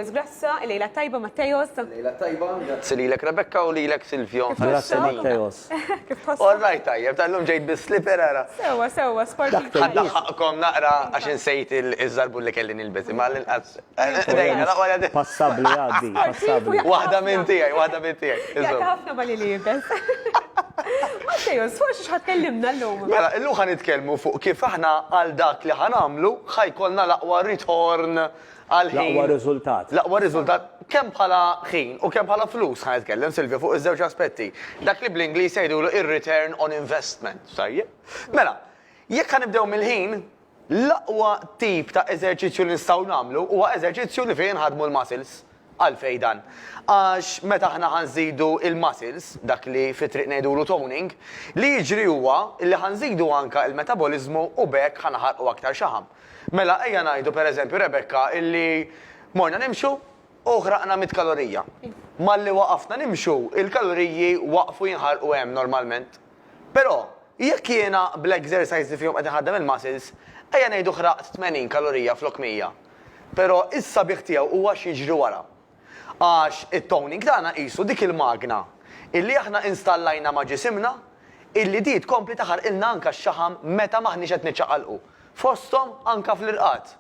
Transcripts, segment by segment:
Grassa, lejla tajba Mattejos. Lejla tajba, grazzi lilek Rebecca u lilek Silvio. Grazzi Mattejos. All right, tajjeb, tal-lum ġejt bis-slipper ara. Sewa, sporting. Ħaddaħħaqkom naqra għax insejt il-żarbu li kelli nilbes. Imma l-inqas. Passabli għaddi, passabli. Waħda minn tiegħi. Jgħata ħafna ma li libes. Mattejos, fuq xiex ħatkellimna l-lum. Mela, illum ħanitkellmu fuq kif aħna għal dak li ħanamlu ħajkolna laqwa return għal-ħin. Laqwa riżultat. Kemm bħala ħin u kemm bħala flus ħanitkellem Silvia fuq iż-żewġ aspetti. Dak li bl-Ingliż jgħidulu ir-return on investment. Tajjeb? Mela, jekk ħanibdew mill-ħin, l-aqwa tip ta' eżerċizzju li nistgħu nagħmlu huwa eżerċizzju li fejn ħadmu l-muscles. Għalfej dan. Għax meta ħna ħanżidu il-muscles, dak li fitriq ngħidulu toning, li jiġri huwa li ħanżidu anka il-metabolizmu u bekk ħanaħarqu aktar xaħam. Mela ejja ngħidu pereżempju Rebecca illi morna nimxu u ħraqna 100 kalorija. Malli waqafna nimxu, il-kaloriji waqfu jinħarqu hemm normalment. Però jekk jiena bl-exercise li fihom qed iħaddem il-muscles, ejja ngħidu ħraqt 80 kalorija flok 100. Però issa biħ tiegħu huwa x'jiġri wara. Għax it-toning tagħna qisu dik il-magna illi aħna installajna ma' ġisimna illi di tkompli taħarqilna anka x-xaħam meta maħniex qed niċċaqalqu. Fosthom anka fl-irqat.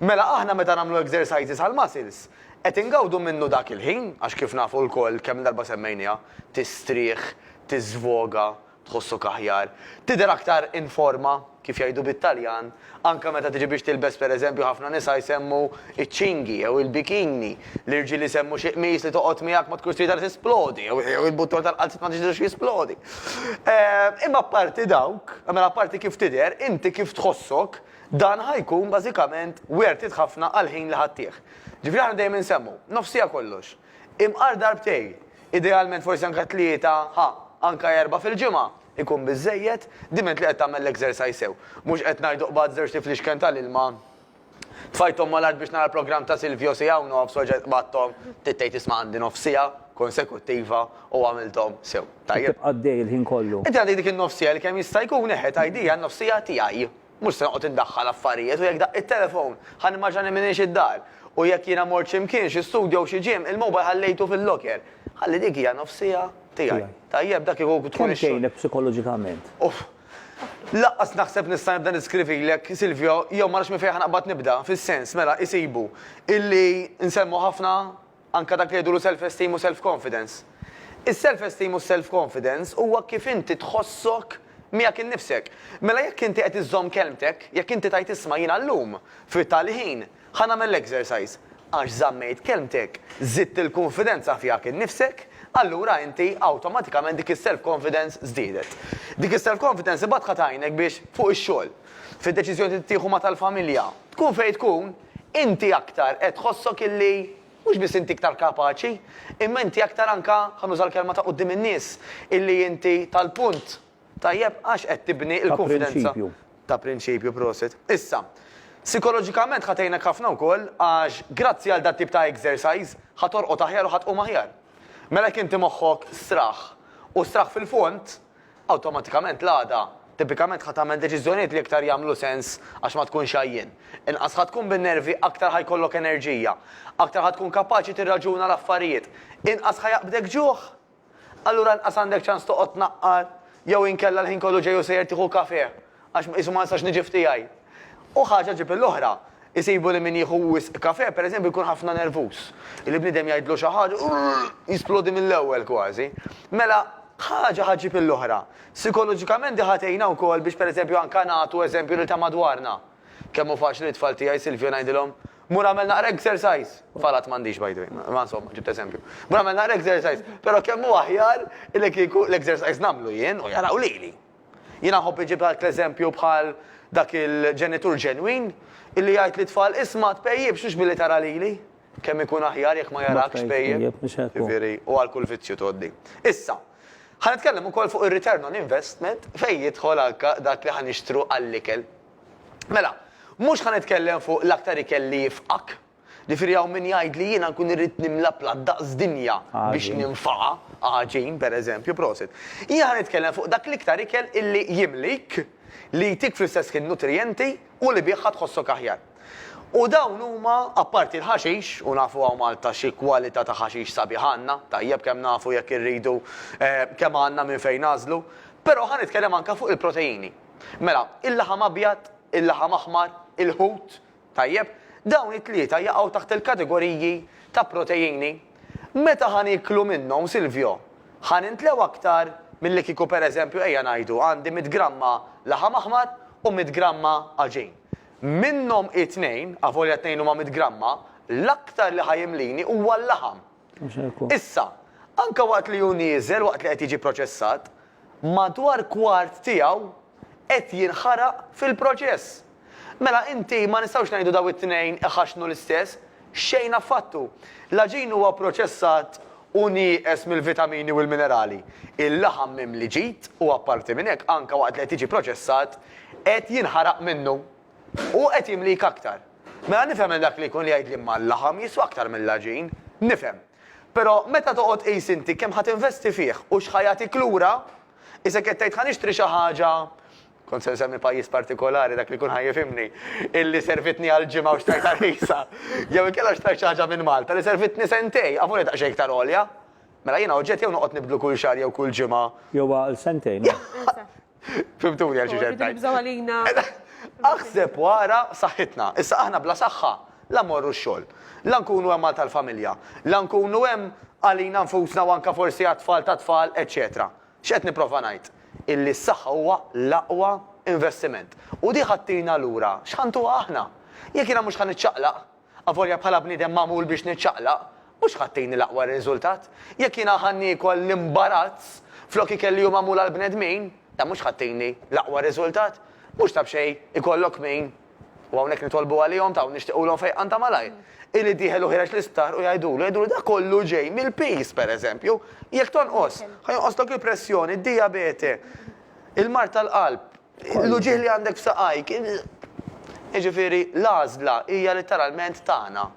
Mela aħna meta nagħmlu exercises għal-muscles, qed ingawdu minnu dak il-ħin għax kif nafu l-koll kemm darba semmejnija, tistrieħ, tiżvoga, tħossok aħjar, tidher aktar in forma kif jgħidu bit-Taljan, anka meta tiġi biex tilbes pereżempju ħafna nisa jsemmu iċ-ċingi jew il-bikini, l-irġiel isemmu xi qmies li toqgħod miegħek ma tkunx trid tisplodi jew il-button tal-qalzit ma tiġix jisplodi. Imma apparti dawk, mela apparti kif tidher, inti kif tħossok, dan ħajkun bażikament wertit ħafna għal ħin li ħaddieħ. Ġifieri aħna dejjem insemmu, nofsija kollox. Imqar darbtej, idealment forsi anke tlieta, anke 4 fil-ġimgħa. Ikun biżejjed, diment li qed tagħmel l-exercise sew. Mhux qed ngħidu qbad żewġ tifli x'ken tal-ilma. Tfajthom mal-art biex nara l-programm ta' Silvio sija u nofs soġġet qbadthom tittejt tisma' għandi nofsija konsekuttiva u għamilthom sew. Tajjeb. Għaddej il-ħin kollu. Inti għandi dik in-nofsija li kemm jista' jkun eħed għajdija n-nofsija tiegħi. Mhux se noqgħod indaħħal affarijiet u jekk daq it-telefon ħanimmaġani minix id-dar. U jekk jiena mort x'imkien xi studio xi ġim, il-mowbajl ħallejtu fil-locker. Ħalli dik hija nofsija tiegħi. Tajjeb dak ikun tkun ix-xejn psikoloġikament. Laqqas naħseb nista' nibda niskrivilek, Silvio, jew ma nafx minn fejn naqbad nibda, fis-sens mela isibu illi nsemmu ħafna anke dak li jgħidulu self-esteem u self-confidence. Is-self-esteem u self-confidence huwa kif inti tħossok miegħek innifsek. Mela jekk inti qed iżżomm kelmtek, jekk inti tajt isma' jiena llum fit-tal-ħin ħa nagħmel l-exercise għax żammejt kelmtek, żidt il-konfidenza fihak innifsek, allura inti awtomatikament dik is-self-confidence żdiedet. Dik is-self-confidence ibadħat għajnek biex fuq ix-xogħol, fid-deċiżjoni li tieħu ma' tal-familja, tkun fejn tkun, inti aktar qed tħossok illi mhux biss inti iktar kapaċi, imma inti aktar anka ħanuża l-kelma ta' quddiem in-nies illi inti tal-punt tajjeb għax qed tibni l-konfidenza. Ta' prinċipju proset. Issa, psikoloġikament ħatejnek ħafna wkoll għax grazzi għal dat tip ta' exercise ħatorqod aħjar u ħatqum aħjar. Mela inti moħħok straħ u straħ fil-font, awtomatikament l-għada tipikament ħat tagħmel deċiżjonijiet li iktar jagħmlu sens għax ma tkunx għajjin. Inqas ħad tkun bin-nervi aktar ħajkollok enerġija, aktar ħad tkun kapaċi tirraġuna l-affarijiet, inqas ħajaqbdek ġuħ. Allura inqas għandek ċans toqgħod naqqar jew inkella l-ħin kollu ġej u sejjer tieħu kafè għax isu ma nistax niġi tiegħi. U ħaġa ġib l-oħra, isibu li min jieħu wisq kafè, pereżempju jkun ħafna nervuż. Il-bniedem jgħidlu xi ħaġa, jisplodi mill-ewwel kważi. Mela ħaġa ħaġib l-oħra. Psikoloġikament ħatejna wkoll biex pereżempju anke nagħtu eżempju li ta' madwarna. Kemm hu faċli tfal tiegħi Silvio ngħidilhom, mur għamel naqra exercise. Falat m'għandix by the way, ma insomma ġibt eżempju. Mur għamel naqra exercise, però kemm hu aħjar li kieku l-exercise nagħmlu jien u jaraw lili. Jiena nħobb iġib l-eżempju bħal dak il-ġenitur ġenwin illi jgħid li tfal isma' tpejjibx mhux billi tara lili. Kemm ikun aħjar jekk ma jarakx pejjeb. Ġifieri u għal kull vizzju tgħoddi. Issa, ħanitkellem ukoll fuq ir-return on investment fejn jidħol anke dak li ħanixtru għall-ikel. Mela, mhux ħanitkellem fuq l-aktar ikel li jifqak. Ġifieri hawn min jgħid li jiena nkun irrid nimla daqs dinja biex ninfaqa għaġin pereżempju proset. Jien ħanitkellem fuq dak l-iktar ikel illi jimlik li jtik fl-istess kien nutrienti u li bieħ tħossok aħjar. U dawn huma apparti l-ħaxix, u nafu għaw Malta xi kwalità ta' ħaxix sabiħanna, tajjeb kemm nafu jekk irridu kemm għandna minn fejn nażlu, però ħan nitkellem anke fuq il-proteini. Mela, il-laħam abjad, il-laħam aħmar, il-ħut, tajjeb, dawn it-tlieta jaqgħu taħt il-kategoriji ta' proteini. Meta ħan iklu minnhom, Silvio, ħan intlew aktar milli kieku pereżempju ejja ngħidu għandi 100 gramma laħam aħmar u 100 gramma aġejn. Minnhom it-tnejn, avolja t-tnejn huma 100 gramma, l-aktar li ħajimlini huwa l-laħam. Issa, anka waqt li hu nieżel waqt li qed jiġi proċessat, madwar kwart tiegħu qed jinħaraq fil-proċess. Mela inti ma nistgħux ngħidu daw it-tnejn iħaxnu l-istess, xejn affattu. L-aġin huwa proċessat u nieqes mill-vitamini u l-minerali. Il-laħam mimli ġid u apparti minn hekk anka waqt li qed jiġi proċessat qed jinħaraq minnu. U qed jimlik aktar. Mela nifhem dak li jkun li jgħid li mal-laħam jiswa aktar mill-aġin, nifhem. Però meta toqgħod qis inti kemm ħadd investi fih u x'ħajjatik lura, isek qed tgħid ħanixtri xi ħaġa, kont se nsemmi pajjiż partikolari dak li jkun ħajjifhimni, illi servitni għall-ġimgħa u xtajt ħisa, jew inkella xtajt xi ħaġa minn Malta li servitni sentej, għafu li daqsxejn iktar għolja. Mela jiena oġġett jew noqgħod nibdlu kull xahar jew kull ġimgħa. Jew għal sentejn. Fimtuni għal xi ġejt. Nibżgħu għalina. Aħseb wara saħħitna. Issa aħna bla saħħa la morru x-xogħol. La nkunu hemm tal-familja, la nkunu hemm għalina nfusna u anke forsi għat-tfal ta' tfal, eċetera. X'qed nipprova ngħid? Illi s-saħħa huwa l-aqwa investiment. U di ħattina lura, x'ħantu aħna? Jekk jiena mhux ħaniċċaqlaq, avolja bħala bniedem magħmul biex niċċaqlaq, mhux ħattini l-aqwa riżultat. Jekk jiena ħanniekol l-imbarazz flok ikelli hu magħmul għall-bnedmin, da mhux ħattini l-aqwa riżultat. Mux tab xej ikollok min, u għawnek nitolbu għalihom ta' u nishtiqulhom fejqan ta' malaj. Illi diħelu ħireċ l-istar u jgħidulu da kollu ġej mill-pis, per eżempju, jek tonqos, ħajonqoslok il-pressjoni, il-diabete, il-mar tal-qalb, l-uġieħ li għandek f'saqajk. Ġifieri, l-għażla hija literalment tagħna.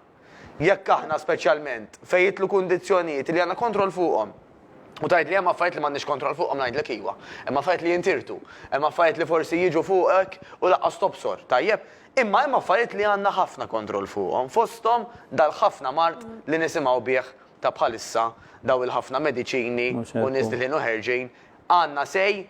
Jekk aħna speċjalment fejn jitlu kundizzjonijiet li għandna kontroll fuqhom. U tajt li hemm affarijiet li m'għandniex kontroll fuqhom ngħidlek iwa. Hemm affarijiet li jintirtu, hemm affarijiet li forsi jiġu fuqek u laqqas tobsor, tajjeb. Imma hemm affarijiet li għandna ħafna kontroll fuqhom. Fosthom dal-ħafna mart li nisimgħu bih ta' bħalissa daw il-ħafna mediċini u nies li kienu ħerġin. Għandna sej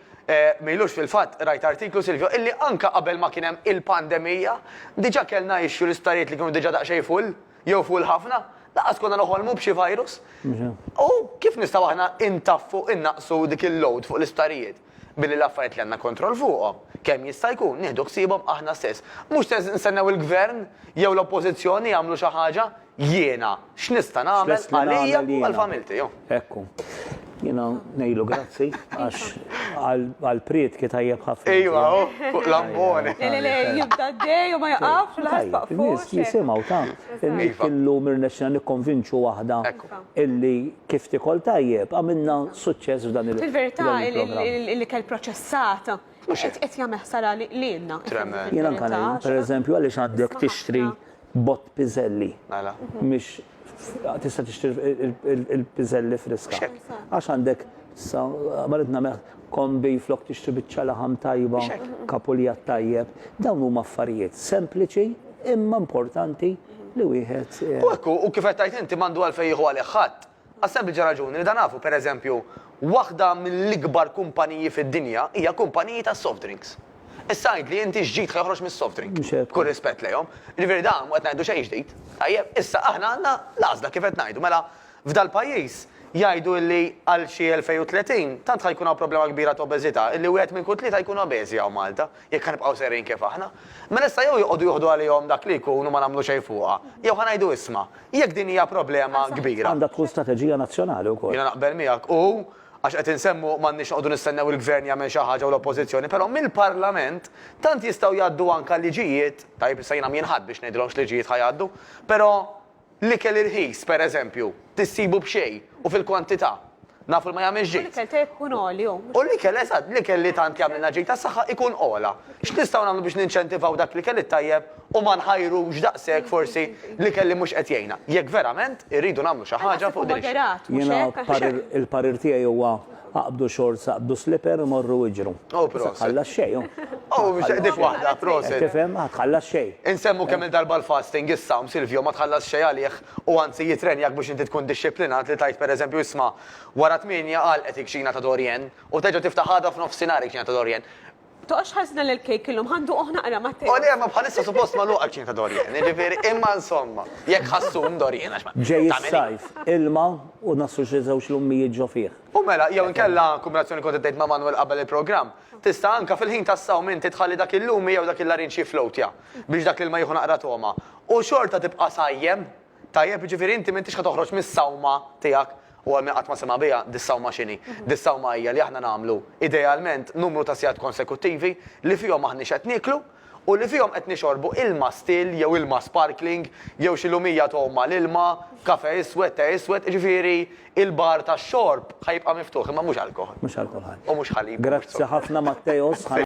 mejlux fil-fatt rajt artiklu Silvio illi anka qabel ma kien hemm il-pandemija diġà kellna jixxu l-istarijiet li kienu diġà daqsxejn full jew full ħafna. Laqas konna noħolmu b'xi virus. U kif nistgħu aħna intaffu innaqsu dik il-load fuq l-istarijiet billi l-affarijiet li għandna kontroll fuqhom. Kemm jista' jkun nieħdu ksibhom aħna stess. Mhux se nstennew il-gvern jew l-oppożizzjoni jagħmlu xi ħaġa jiena x'nista' nagħmel għalija u għall-familti. Ekku. Jiena ngħidu grazzi għax għall-priet kien tajjeb ħafna. Ejwa, fuq l-ambone. Le, jibda d-dej u ma jaqafx l-ħasbaq Nis jisimgħu ta' illum irnexxina nikkonvinċu waħda illi kif tikol tajjeb għamilna suċċess f'dan il-programm. Fil-verità li kell proċessat qed jagħmel ħsara lilna. Jiena nkan pereżempju għaliex għandek tixtri bott piżelli. Mhix tista' tixtri il-piżelli friska. Għax għandek maridna kombi flok tixtri biċċa laħam tajba, kapuljat tajjeb. Dawn huma affarijiet sempliċi imma importanti li wieħed. U ekku, u kif qed tgħid inti m'għandu għalfejn jieħu għalih ħadd. Għas-sempliċi raġuni li dan nafu, pereżempju, waħda mill-ikbar kumpaniji fid-dinja hija kumpaniji ta' soft drinks. Issa ngħid li inti x'ġid ħajoħroġ mis-soft drink. Kull rispett lejhom. Ġifieri dan qed ngħidu xejn ġdid. Tajjeb, issa aħna għandna l-għażla kif qed ngħidu. Mela f'dal pajjiż jgħidu li għal xi 2030 tant ħajkun hawn problema kbira ta' obeżità, illi wieħed minn kull tlieta jkunu obeżi hawn Malta, jekk ħanibqgħu serjin kif aħna. Mela issa jew joqogħdu jieħdu għalihom dak li jkunu ma nagħmlu xejn fuqha. Jew ħanajdu isma' jekk din hija problema kbira. Għandha tkun strateġija nazzjonali wkoll. Jiena naqbel miegħek u għax qed insemmu m'għandniex noqogħdu nistennew il-gvern jagħmel xi ħaġa u l-oppożizzjoni, però mill-Parlament tant jistgħu jgħaddu anke liġijiet, tajb issa jiena minħadd biex ngħidilhom x'liġijiet ħajgħaddu, però l-ikel irħis pereżempju tissibu b'xejn u fil-kwantità. nafu ma jagħmel ġid. L-ikel ta' jkun olju. U l-ikel, eżatt, l-ikel li tant jagħmilna ġid tas-saħħa ikun ola. X'nistgħu nagħmlu biex ninċentivaw dak l-ikel it-tajjeb u ma nħajrux daqshekk forsi l-ikel li mhux qed jgħinna. Jekk verament irridu nagħmlu xi ħaġa fuq din. Jiena il-parir tiegħi huwa aqbdu shorts, aqbdu slipper, morru iġru. Oh, proset. Ħallas xejn. Biex dik waħda, proset. Tifhem, ħallas xejn. Insemmu kemm il-darba l-fasting issawm Silvio ma tħallas xejn għalih u anzi jitrenjak biex inti tkun dixxiplinat li tajt pereżempju isma' wara 8 qal qed ikxina ta' Dorjen u teġa' tiftaħ ħadha f'nofsinhar ikxina ta' Dorjen. Toqx ħazna l-kejk illum ħandu oħna qara ma' U li ma bħalissa suppost ma luqa kxina ta' Dorjen. Ġifieri imma insomma, jekk ħassum Dorjen għax ma. Ġej is-sajf, ilma u nassu xi żewġ lummijiet ġo fih. U mela, jew inkella kombinazzjoni kont tgħid ma' Manuel qabel il-programm, tista' anke fil-ħin tas-sawm inti tħalli dak il-lumi jew dak il-larin xi float biex dak il-ma jieħu naqra toma. U xorta tibqa' sajjem, tajjeb ġifieri inti m'intix toħroġ mis-sawma tiegħek u għal qatt ma sema bija dis-sawma x'inhi. Dis-sawma hija li aħna nagħmlu idealment numru ta' sigħat konsekuttivi li fihom maħniex qed niklu u li fihom qed nixorbu ilma still jew ilma sparkling jew xi lumija toma l-ilma, kafe iswed, te iswed, ġifieri il-bar tax-xorb ħajbqa' miftuħ imma mhux alkoħol. Mhux alkoħol. U mhux ħalib. Grazzi ħafna Mattejos.